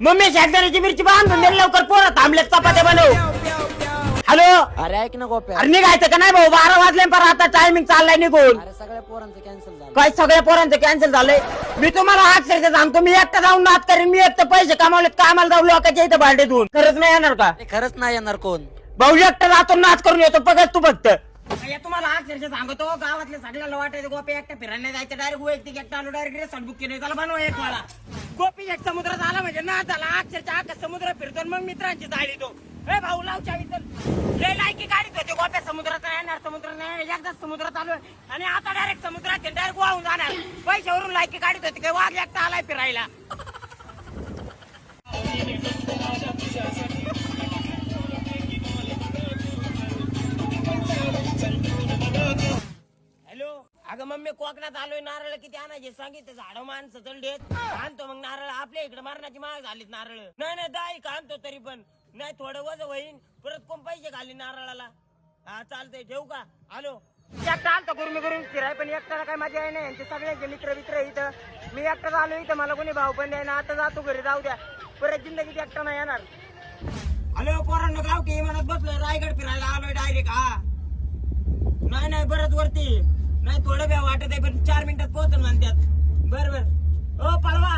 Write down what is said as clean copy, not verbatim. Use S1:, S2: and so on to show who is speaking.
S1: Mummy शेतकऱ्याची मिरची बांधून दे लवकर, पोरं थांबलेत, चपात्या बनव. हॅलो,
S2: अरे ऐक ना गोप्या,
S1: अरे निघायचं का नाही भाऊ? 12 वाजले पर आता टायमिंग चाललाय निघून.
S2: अरे सगळ्या पोरांचं कॅन्सल झालं.
S1: काय सगळ्या पोरांचं कॅन्सल झालंय? मी तुम्हाला अक्षरशः सांगतो, मी एकटा जाऊन नाच करेन. मी एकटं पैसे कमावलेत, कामाला जाऊ लोकांच्या इथं भांडेतून. खरंच नाही येणार का
S2: अरे खरंच नाही येणार कोण.
S1: भाऊ? एकटा जातो नाच करून येतो, बघत तू फक्त. तुम्हाला अक्षरशः सांगतो, गावातल्या सगळ्याला वाटायचं गोपी एकटा फिरायला जायचं, डायरेक्ट वैयक्तिक एकटा आलो, डायरेक्ट रेसॉर्ट बुक केलं. त्याला बनवा एक मला. गोपी एक समुद्रात आला म्हणजे नाच झाला. अक्षरशः आकाश समुद्र फिरतो, मग मित्रांची जाळी तो. ए भाऊ लाव चावी, चल. लय लायकी गाडीत होते गोप्या, समुद्रात नाही येणार, समुद्रात नाही येणार. एकदाच समुद्रात आलोय आणि आता डायरेक्ट समुद्रात डायरेक्ट वाहून जाणार. पैशावरून लायकी गाडीत होते, काय वाघ एकटा आलाय फिरायला. हॅलो, अगं मम्मी कोकणात आलोय, नारळ किती आणायचे सांगितलं. झाडं माणसं चलडेत आणतो, मग नारळ आपल्या इकडे मारण्याची माग झालीत नारळ. नाही दाई का आणतो, तरी पण नाही थोडं वजन होईन, परत कोण पैसे घाली नारळाला. हा चालतंय, ठेवू का? आलो. एकटा आलतो करून फिराय, पण एकट्याला काय मजा आहे नाही. यांचे सगळ्यांचे मित्र इथं, मी एकटाच आलो इथं. मला कोणी भाऊ पण द्याय ना. आता जातो घरी, जाऊ द्या, परत जिंदगीत एकटा नाही येणार. हॅलो पोरांनो, गाव की म्हणत बसलोय, रायगड फिरायला आलोय डायरेक्ट. हा नाही बरंच वरती नाही, थोडं वेळ वाटत आहे, पण 4 मिनिटात पोहोचल म्हणतात. बरं ओ पळवा.